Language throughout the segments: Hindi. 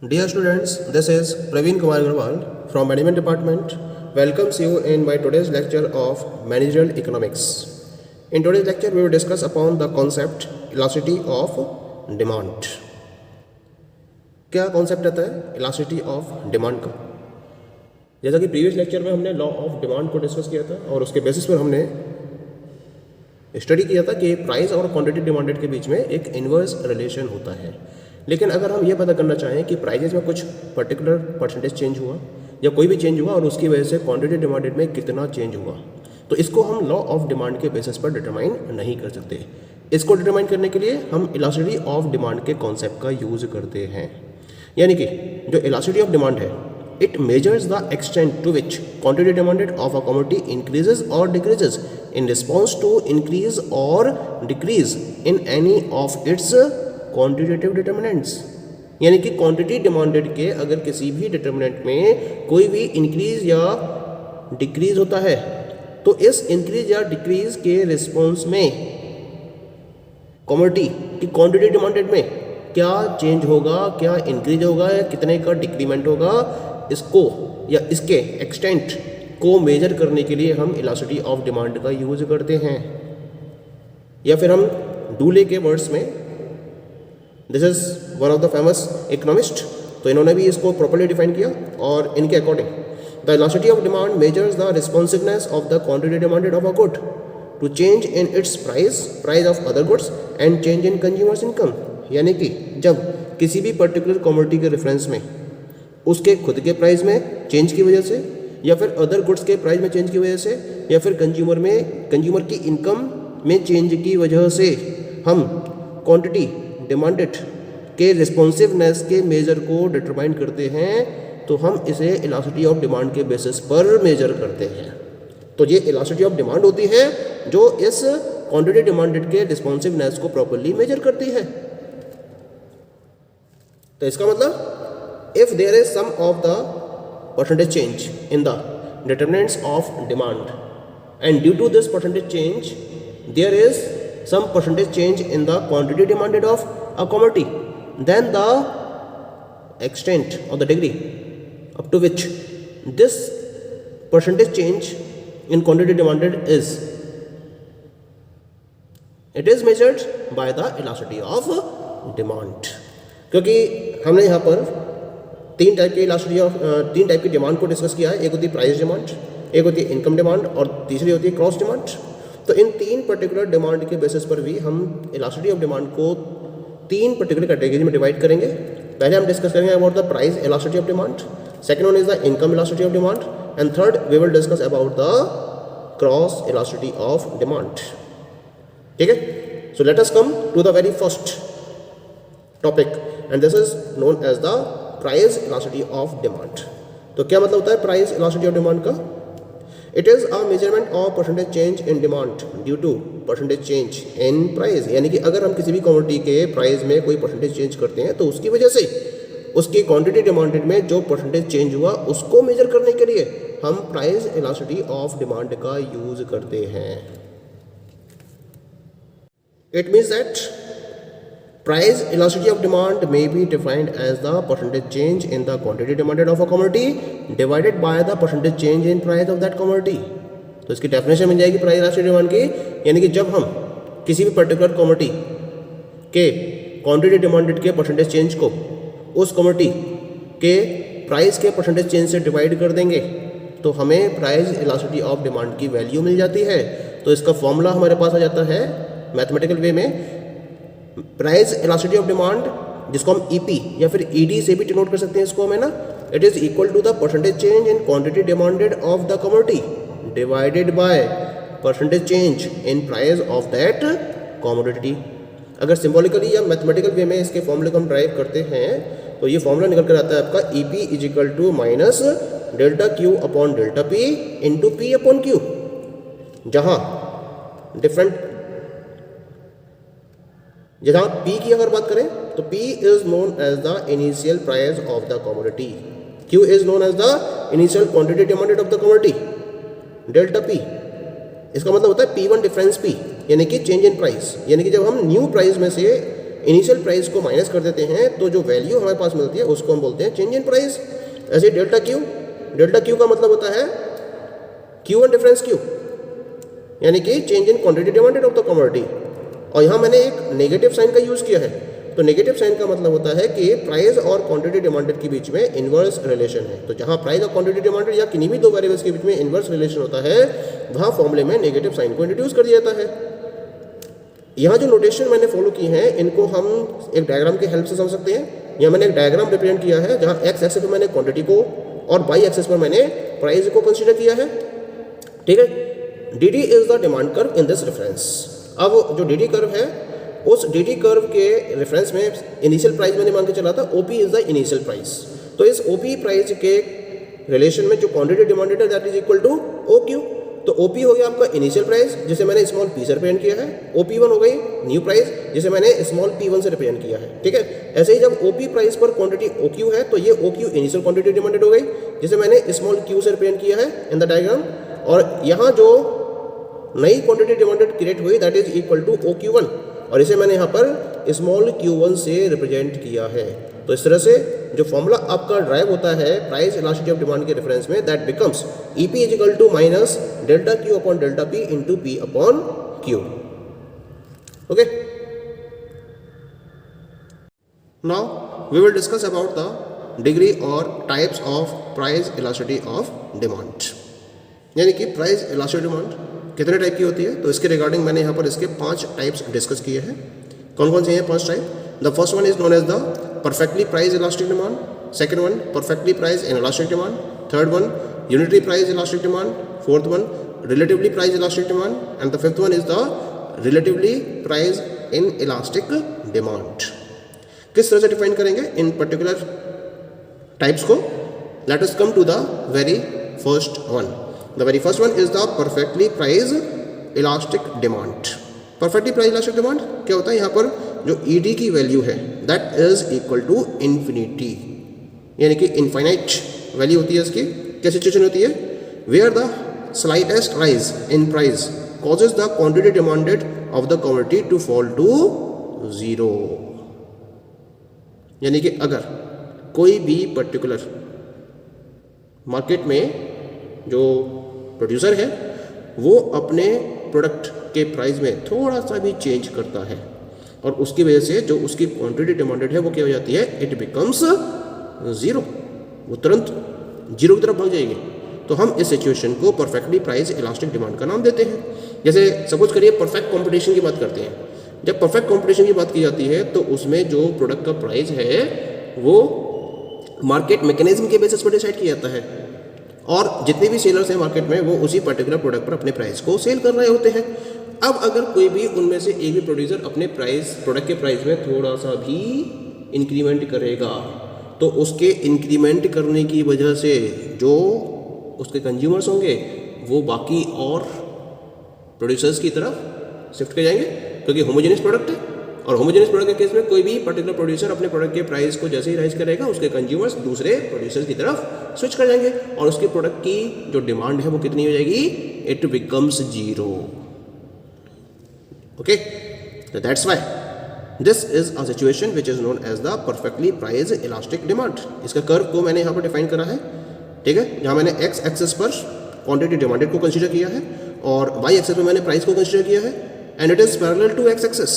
Dear students, this is Praveen Kumar Agarwal from Management Department. Welcomes you in my today's lecture of Managerial Economics. In today's lecture, we will discuss upon the concept elasticity of demand. क्या कॉन्सेप्ट रहता है इलास्टिसिटी ऑफ डिमांड का? जैसा कि प्रीवियस लेक्चर में हमने लॉ ऑफ डिमांड को डिस्कस किया था और उसके बेसिस पर हमने स्टडी किया था कि प्राइस और क्वांटिटी डिमांडेड के बीच में एक इन्वर्स रिलेशन होता है। लेकिन अगर हम ये पता करना चाहें कि प्राइजेज में कुछ पर्टिकुलर परसेंटेज चेंज हुआ या कोई भी चेंज हुआ और उसकी वजह से क्वांटिटी डिमांडेड में कितना चेंज हुआ, तो इसको हम लॉ ऑफ डिमांड के बेसिस पर डिटरमाइन नहीं कर सकते। इसको डिटरमाइन करने के लिए हम इलास्टिसिटी ऑफ डिमांड के कॉन्सेप्ट का यूज करते हैं। यानी कि जो इलास्टिसिटी ऑफ डिमांड है, it measures the extent to which quantity demanded of a commodity increases और decreases in response to increase और decrease in any of its quantitative determinants. यानी कि क्वांटिटी डिमांडेड के अगर किसी भी डिटर्मिनेंट में कोई भी इंक्रीज या डिक्रीज होता है, तो इस इंक्रीज या डिक्रीज के रिस्पॉन्स में कमोडिटी की क्वांटिटी डिमांडेड में क्या चेंज होगा, क्या इंक्रीज होगा या कितने का डिक्रीमेंट होगा, इसको या इसके एक्सटेंट को मेजर करने के लिए हम इलास्टिसिटी ऑफ डिमांड का यूज करते हैं। या फिर हम डूले के वर्ड्स में, this is one of the famous economist, तो इन्होंने भी इसको प्रॉपर्ली डिफाइन किया और इनके according the elasticity of demand measures the responsiveness of the quantity demanded of a good to change in its price of other goods and change in consumers income. यानी कि जब किसी भी पर्टिकुलर कमोडिटी के रेफरेंस में उसके खुद के प्राइस में चेंज की वजह से या फिर अदर गुड्स के प्राइस में चेंज की वजह से या फिर कंज्यूमर की इनकम में चेंज की वजह से हम क्वांटिटी डिमांडेड के रिस्पॉन्सिवनेस के मेजर को डिटरमाइन करते हैं, तो हम इसे इलास्टिसिटी ऑफ डिमांड के बेसिस पर मेजर करते हैं। तो ये इलास्टिसिटी ऑफ डिमांड होती है जो इस क्वांटिटी डिमांडेड के रिस्पॉन्सिवनेस को प्रॉपर्ली मेजर करती है। तो इसका मतलब if there is some of the percentage change in the determinants of demand and due to this percentage change there is some percentage change in the quantity demanded of a commodity, then the extent or the degree up to which this percentage change in quantity demanded is, it is measured by the elasticity of demand। क्योंकि हमने यहाँ पर तीन टाइप की डिमांड को डिस्कस किया है। एक होती है प्राइस डिमांड, एक होती है इनकम डिमांड और तीसरी होती है क्रॉस डिमांड। तो इन तीन पर्टिकुलर डिमांड के बेसिस पर भी हम इलास्टिसिटी ऑफ डिमांड को तीन पर्टिकुलर कैटेगरी में डिवाइड करेंगे। पहले हम डिस्कस करेंगे about the price elasticity of demand, second one is the income elasticity of demand and third we will discuss about the cross elasticity of demand. ठीक है, so let us come to the very first topic and this is known as the price elasticity of demand. तो क्या मतलब होता है प्राइस इलास्टिसिटी ऑफ डिमांड का? It is a measurement of percentage change in demand due to percentage change in price। यानी कि अगर हम किसी भी कमोडिटी के प्राइस में कोई परसेंटेज चेंज करते हैं तो उसकी वजह से उसकी क्वांटिटी डिमांडेड में जो परसेंटेज चेंज हुआ उसको मेजर करने के लिए हम प्राइस इलास्टिसिटी ऑफ डिमांड का यूज करते हैं। It means that price elasticity of demand may be defined as the percentage change in the quantity demanded of a commodity divided by the percentage change in price of that commodity। तो इसकी डेफिनेशन मिल जाएगी प्राइस इलास्टिसिटी डिमांड की, यानी कि जब हम किसी भी पर्टिकुलर कमोडिटी के क्वांटिटी डिमांडेड के परसेंटेज चेंज को उस कमोडिटी के प्राइस के परसेंटेज चेंज से डिवाइड कर देंगे तो हमें प्राइस इलास्टिसिटी ऑफ डिमांड की वैल्यू मिल जाती है। तो इसका फॉर्मूला हमारे पास आ जाता है मैथमेटिकल वे में, प्राइस इलास्टिसिटी ऑफ डिमांड जिसको हम ईपी या फिर ईडी से भी डिनोट कर सकते हैं इसको हमें ना, it is equal to the percentage change in quantity demanded of the commodity divided by percentage change in price of that commodity. अगर सिंबॉलिकली या मैथमेटिकल वे में इसके फॉर्मूले को हम ड्राइव करते हैं तो ये फॉर्मूला निकल कर आता है आपका EP is equal to minus delta Q upon delta P into P upon Q, जहाँ P की अगर बात करें तो P is known as the initial price of the commodity, Q is known as the initial quantity demanded of the commodity, delta P इसका मतलब होता है P1 डिफरेंस P, यानी कि चेंज इन प्राइस। यानी कि जब हम न्यू प्राइस में से इनिशियल प्राइस को माइनस कर देते हैं तो जो वैल्यू हमारे पास मिलती है उसको हम बोलते हैं चेंज इन प्राइस। ऐसे डेल्टा क्यू का मतलब होता है Q1 डिफरेंस Q, यानी कि change in quantity demanded of the commodity. और यहाँ मैंने एक नेगेटिव साइन का यूज़ किया है, तो नेगेटिव साइन का मतलब होता है कि प्राइस और क्वांटिटी डिमांडेड के बीच में इन्वर्स रिलेशन है। तो जहाँ प्राइस और क्वांटिटी डिमांडेड या किन्हीं भी दो वेरिएबल्स के बीच में इन्वर्स रिलेशन होता है, वहाँ फॉर्मूले में नेगेटिव साइन को इंट्रोड्यूस कर दिया जाता है। यहाँ जो नोटेशन मैंने फॉलो की है इनको हम एक डायग्राम की हेल्प से समझ सकते हैं। यहाँ मैंने एक डायग्राम रिप्रेजेंट किया है जहाँ एक्स एक्सिस पर मैंने क्वांटिटी को और वाई एक्सिस पर मैंने प्राइस को कंसीडर किया है, ठीक है। D is the demand curve in this reference. अब जो डी कर्व है उस डी कर्व के रेफरेंस में इनिशियल प्राइस मैंने मान के चला था OP is the initial price. तो इस ओपी प्राइस के रिलेशन में जो क्वांटिटी डिमांडेड है that is equal to O Q. तो ओपी हो गया आपका इनिशियल प्राइस जिसे मैंने स्मॉल पी से रिप्रेजेंट किया है, OP1 हो गई न्यू प्राइस जिसे मैंने स्मॉल p1 से रिप्रेजेंट किया है, ठीक है। ऐसे ही जब ओपी प्राइस पर क्वांटिटी OQ है तो ये OQ इनिशियल क्वांटिटी डिमांडेड हो गई जिसे मैंने स्मॉल q से रिप्रेजेंट किया है इन द डायग्राम। और यहाँ जो नई क्वांटिटी डिमांडेड क्रिएट हुई that is equal to OQ1 और इसे मैंने यहाँ पर स्मॉल q1 से रिप्रेजेंट किया है। तो इस तरह से जो फॉर्मूला आपका ड्राइव होता है प्राइस इलास्टिसिटी ऑफ डिमांड के रेफरेंस में that becomes EP is equal to minus delta Q upon delta P into P upon Q। Okay, now we will discuss about the degree और types of price elasticity of demand. यानी कि प्राइस इलास्टिसिटी डिमांड कितने टाइप की होती है, तो इसके रिगार्डिंग मैंने यहाँ पर इसके 5 टाइप्स डिस्कस किए हैं। कौन कौन से हैं 5 type? The first one is known as the perfectly price elastic demand, second one perfectly price inelastic demand, third one unitary price elastic demand, fourth one relatively price elastic demand, and the fifth one is the relatively price inelastic demand. किस तरह से डिफाइन करेंगे इन पर्टिकुलर टाइप्स को? Let us come to the very first one. The very first one is the perfectly price elastic demand। perfectly price elastic demand क्या होता है? यहाँ पर जो ED की वैल्यू है that is equal to infinity, यानी कि इनफाइनाइट वैल्यू होती है इसकी। क्या सिचुएशन होती है? Where the slightest rise in price causes the quantity demanded of the commodity to fall to 0। यानी कि अगर कोई भी पर्टिकुलर मार्केट में जो प्रोड्यूसर है वो अपने प्रोडक्ट के प्राइस में थोड़ा सा भी चेंज करता है और उसकी वजह से जो उसकी क्वांटिटी डिमांडेड है वो क्या हो जाती है? It becomes 0। वो तुरंत 0 की तरफ भाग जाएगी। तो हम इस सिचुएशन को परफेक्टली प्राइस इलास्टिक डिमांड का नाम देते हैं। जैसे सपोज करिए परफेक्ट कंपटीशन की बात करते हैं। जब परफेक्ट कंपटीशन की बात की जाती है तो उसमें जो प्रोडक्ट का प्राइस है वो मार्केट मैकेनिज्म के बेसिस पर डिसाइड किया जाता है और जितने भी सेलर्स हैं मार्केट में वो उसी पर्टिकुलर प्रोडक्ट पर अपने प्राइस को सेल कर रहे होते हैं। अब अगर कोई भी उनमें से एक भी प्रोड्यूसर अपने प्रोडक्ट के प्राइस में थोड़ा सा भी इंक्रीमेंट करेगा तो उसके इंक्रीमेंट करने की वजह से जो उसके कंज्यूमर्स होंगे वो बाकी और प्रोड्यूसर्स की तरफ शिफ्ट कर जाएंगे, क्योंकि होमोजेनियस प्रोडक्ट है और होमोजेनियस प्रोडक्ट के केस में कोई भी पर्टिकुलर प्रोड्यूसर अपने प्रोडक्ट के प्राइस को जैसे ही राइज करेगा उसके कंज्यूमर्स दूसरे प्रोड्यूसर्स की तरफ स्विच कर जाएंगे और उसके प्रोडक्ट की जो डिमांड है वो कितनी हो जाएगी? It becomes 0। Okay, so that's why this is a situation which is known as the perfectly price elastic demand। इसका कर्व को मैंने यहाँ पर डिफाइन करा है, ठीक है, जहाँ मैंने x एक्सिस पर क्वांटिटी डिमांडेड को कंसीडर किया है और y एक्सिस पर मैंने प्राइस को कंसीडर किया है and it is parallel to x axis.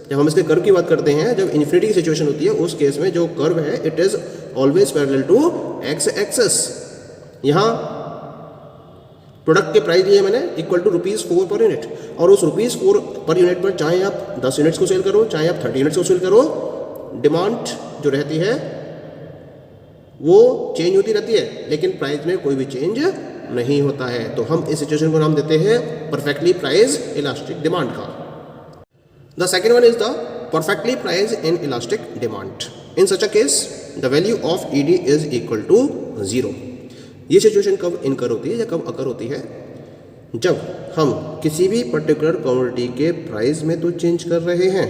जब हम इसके कर्व की बात करते हैं, जब इन्फिनिटी की सिचुएशन होती है उस केस में जो कर्व है it is always parallel to x axis. यहाँ प्रोडक्ट के प्राइस दिए मैंने इक्वल टू ₹4 पर यूनिट और उस ₹4 पर यूनिट पर चाहे आप 10 यूनिट्स को सेल करो चाहे आप 30 यूनिट्स को सेल करो, डिमांड जो रहती है वो चेंज होती रहती है लेकिन प्राइस में कोई भी चेंज नहीं होता है। तो हम इस सिचुएशन को नाम देते हैं परफेक्टली प्राइस इलास्टिक डिमांड का। The second one is the perfectly price in elastic demand. In such a case the value of ED is equal to 0। ये सिचुएशन कब इनकर होती है या कब अकर होती है? जब हम किसी भी पर्टिकुलर कमोडिटी के प्राइस में तो चेंज कर रहे हैं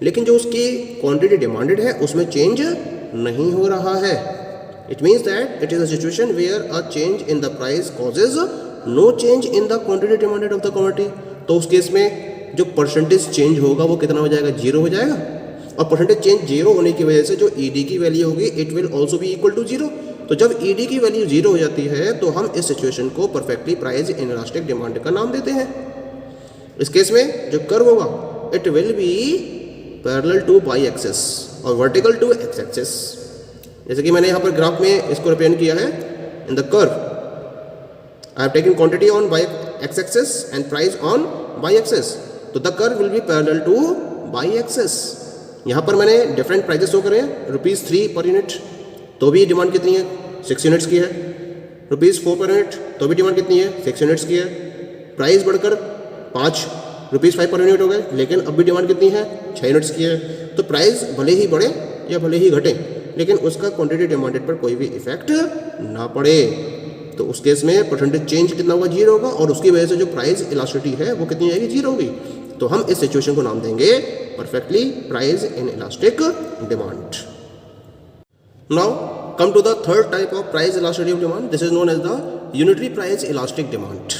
लेकिन जो उसकी क्वांटिटी डिमांडेड है उसमें चेंज नहीं हो रहा है। It means that it is a situation where a change in the price causes no change in the quantity demanded of the commodity. तो उस केस में जो परसेंटेज चेंज होगा वो कितना हो जाएगा? 0 हो जाएगा। और परसेंटेज चेंज जीरो होने की वजह से जो ईडी की वैल्यू होगी it will also be equal to zero. तो जब ईडी की वैल्यू जीरो हो जाती है तो हम इस सिचुएशन को perfectly price in elastic demand का नाम देते हैं। इस केस में जो कर्व होगा it will be parallel to Y axis और वर्टिकल टू एक्स एक्सिस। जैसे कि मैंने यहाँ पर ग्राफ में इसको रिप्रेजेंट किया है in the curve I have taken quantity on Y X axis and price on Y axis, तो the curve will be parallel to Y axis. यहाँ पर मैंने डिफरेंट प्राइजेस शो करे हैं, ₹3 पर यूनिट तो भी डिमांड कितनी है 6 यूनिट्स की है, ₹4 पर यूनिट तो भी डिमांड कितनी है 6 यूनिट्स की है, प्राइस बढ़कर ₹5 पर यूनिट हो गए लेकिन अब भी डिमांड कितनी है 6 यूनिट्स की है। तो प्राइस भले ही बढ़े या भले ही घटे लेकिन उसका क्वांटिटी डिमांडेड पर कोई भी इफेक्ट ना पड़े, तो उस केस में परसेंटेज चेंज कितना होगा जीरो होगा और उसकी वजह से जो प्राइस इलास्टिसिटी है वो कितनी आएगी जीरो होगी। तो हम इस सिचुएशन को नाम देंगे perfectly price in elastic demand. Now come to the third type of price elasticity of demand, this is known as the unitary price elastic demand.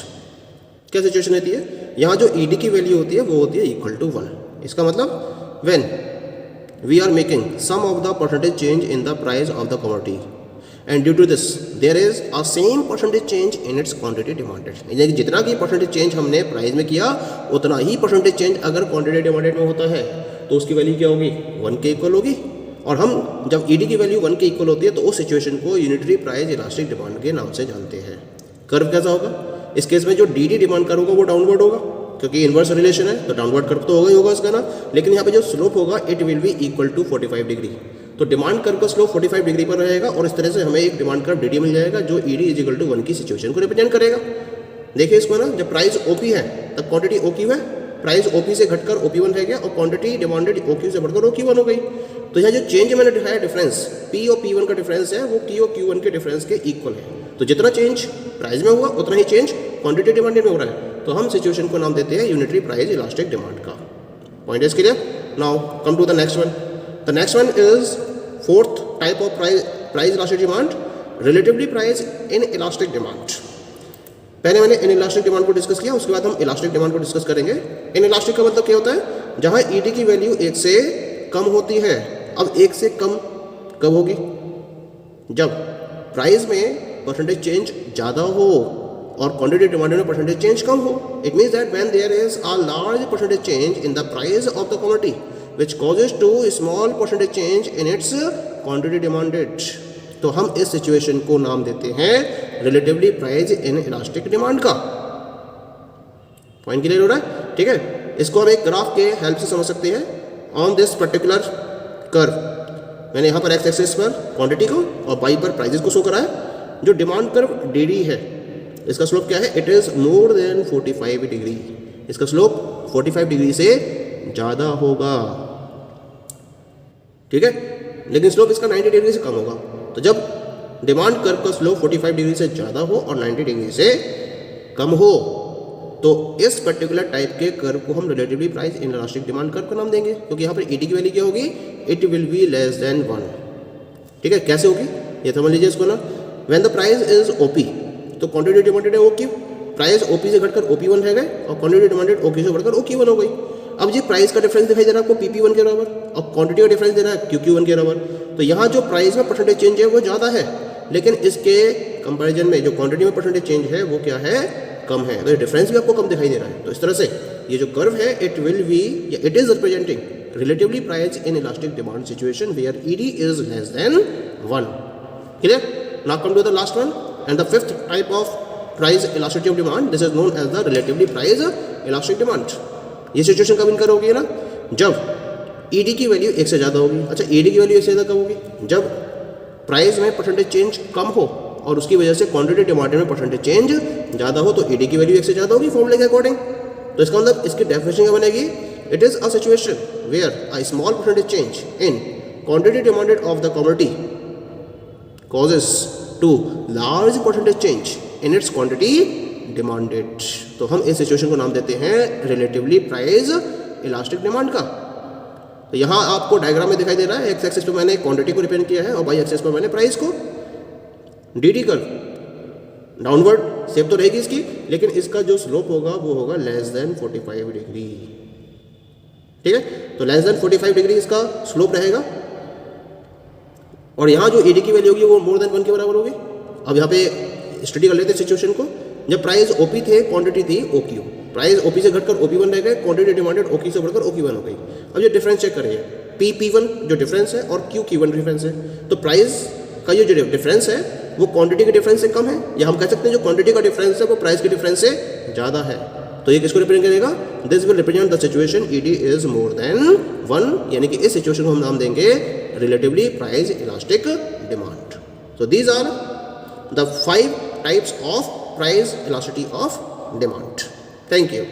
क्या सिचुएशन रहती है, यहाँ जो ईडी की वैल्यू होती है वो होती है इक्वल टू 1। इसका मतलब when we are making some of the percentage change in the price of the commodity and due to this there is a same percentage change in its quantity demanded, यानी जितना की परसेंटेज चेंज हमने प्राइस में किया उतना ही परसेंटेज चेंज अगर क्वांटिटी डिमांडेड में होता है तो उसकी वैल्यू क्या होगी 1 के इक्वल होगी। और हम जब ईडी की वैल्यू 1 के इक्वल होती है तो उस सिचुएशन को यूनिटरी प्राइस इलास्टिक डिमांड के नाम से जानते हैं। कर्व कैसा होगा, इस केस में जो डीडी डिमांड कर्व होगा वो डाउनवर्ड होगा क्योंकि इन्वर्स रिलेशन है तो डाउनवर्ड कर्व तो होगा ही होगा इसका ना, लेकिन यहाँ पे जो स्लोप होगा it will be equal to 45 degree. तो डिमांड कर्व का स्लोप 45 डिग्री पर रहेगा और इस तरह से हमें एक डिमांड कर्व डीडी मिल जाएगा जो ईडी इज इक्वल टू 1 की सिचुएशन को रिप्रेजेंट करेगा। देखिए इसको ना, जब प्राइस ओपी है तब क्वांटिटी ओक्यू है, प्राइस ओपी से घटकर ओपी1 रह गया और क्वांटिटी डिमांडेड ओक्यू से बढ़कर ओक्यू1 हो गई। तो यहाँ जो चेंज मैंने दिखाया डिफरेंस पी और पी1 का डिफरेंस है वो पी और क्यू1 के डिफरेंस के इक्वल है। तो जितना चेंज प्राइस में हुआ उतना ही चेंज क्वांटिटी डिमांडेड में हो रहा है, तो हम सिचुएशन को नाम देते हैं यूनिटरी प्राइस इलास्टिक डिमांड का। Point is clear. Now come to the next one. The next one is fourth type of price elastic demand, relatively price in elastic demand. पहले मैंने इन इलास्टिक डिमांड को डिस्कस किया, उसके बाद हम इलास्टिक डिमांड को डिस्कस करेंगे। इन इलास्टिक का मतलब क्या होता है, जहां ईडी की वैल्यू 1 से कम होती है। अब 1 से कम कब होगी, जब प्राइस में परसेंटेज चेंज ज़्यादा हो और क्वांटिटी डिमांडेड में परसेंटेज चेंज कम हो। It means that when there is a large percentage change in the price of the commodity which causes to small percentage change in its quantity demanded, तो हम इस सिचुएशन को नाम देते हैं relatively price in elastic demand का। पॉइंट क्लियर हो रहा है, ठीक है। इसको हम एक ग्राफ के हेल्प से समझ सकते हैं। ऑन दिस पर्टिकुलर कर्व मैंने यहाँ पर एक्स एक्सिस पर क्वांटिटी को और वाई पर प्राइजेस को शो करा है। जो डिमांड कर्व डीडी है इसका स्लोप क्या है, it is more than 45 degree. इसका स्लोप 45 डिग्री से ज़्यादा होगा, ठीक है, लेकिन स्लोप इसका 90 डिग्री से कम होगा। तो जब डिमांड कर्व का स्लोप 45 डिग्री से ज़्यादा हो और 90 डिग्री से कम हो तो इस पर्टिकुलर टाइप के कर्व को हम relatively price in elastic demand curve का नाम देंगे, क्योंकि यहाँ पर ईडी की वैल्यू क्या होगी, it will be less than 1। ठीक है, कैसे होगी ये समझ लीजिए इसको ना। When the price is OP, तो क्वांटिटी डिमांडेड है ओक्यू, प्राइस ओपी से घटकर ओपी1 रह गए और क्वांटिटी डिमांडेड ओक्यू से बढ़कर ओक्यू1 हो गई। अब ये प्राइस का डिफरेंस दिखाई दे रहा है आपको पीपी1 के बराबर और क्वांटिटी का डिफरेंस दे रहा है क्यूक्यू1 के बराबर। तो यहाँ जो प्राइस में परसेंटेज चेंज है वो ज़्यादा है, लेकिन इसके कंपैरिजन में जो क्वांटिटी में परसेंटेज चेंज है वो क्या है, कम है। तो डिफरेंस भी आपको कम दिखाई दे रहा है। तो इस तरह से ये जो कर्व है it will be, it is representing relatively price in elastic demand situation where ED is less than 1। Clear. Now come to the last one and the fifth type of price elasticity of demand, this is known as the relatively price elastic demand. ये सिचुएशन कब इनकर होगी ना, जब ईडी की वैल्यू 1 से ज़्यादा होगी। अच्छा, ईडी की वैल्यू 1 से ज़्यादा कब होगी, जब प्राइस में परसेंटेज चेंज कम हो और उसकी वजह से क्वांटिटी डिमांडेड में परसेंटेज चेंज ज़्यादा हो, तो ईडी की वैल्यू 1 से ज़्यादा होगी फॉर्मूले के अकॉर्डिंग। तो इसका मतलब इसकी डेफिनेशन क्या बनेगी, it is a situation where a small percentage change in quantity demanded of the commodity causes to large percentage change in its quantity demanded। तो हम इस सिचुएशन को नाम देते हैं रिलेटिवली प्राइस इलास्टिक डिमांड का। तो यहाँ आपको डायग्राम में दिखाई दे रहा है, एक्स एक्सिस पे मैंने क्वांटिटी को रिप्रेजेंट किया है और वाई एक्सिस पर मैंने प्राइस को। डीडी कर्व डाउनवर्ड शेप तो रहेगी इसकी, लेकिन इसका जो स्लोप होगा वो होगा लेस देन 45 डिग्री। ठीक है, तो लेस देन 45 डिग्री इसका स्लोप रहेगा, और यहाँ जो ईडी की वैल्यू होगी वो मोर देन 1 के बराबर होगी। अब यहाँ पे स्टडी कर लेते हैं सिचुएशन को। जब प्राइस ओपी थे, क्वांटिटी थी ओक्यू, प्राइस ओपी से घटकर ओपी1 रह गए, क्वांटिटी डिमांडेड ओक्यू से बढ़कर ओक्यू1 हो गई। अब ये डिफरेंस चेक करिए, पी पी1 जो डिफरेंस है और क्यू क्यू1 डिफरेंस है, तो प्राइस का ये जो डिफरेंस है वो क्वांटिटी के डिफरेंस से कम है, या हम कह सकते हैं जो क्वांटिटी का डिफरेंस है वो प्राइस के डिफरेंस से ज़्यादा है। तो ये किसको रिप्रेजेंट करेगा? This will represent the situation ED is more than 1, यानी कि इस सिचुएशन को हम नाम देंगे relatively price elastic demand. So these are the 5 types of price elasticity of demand. Thank you.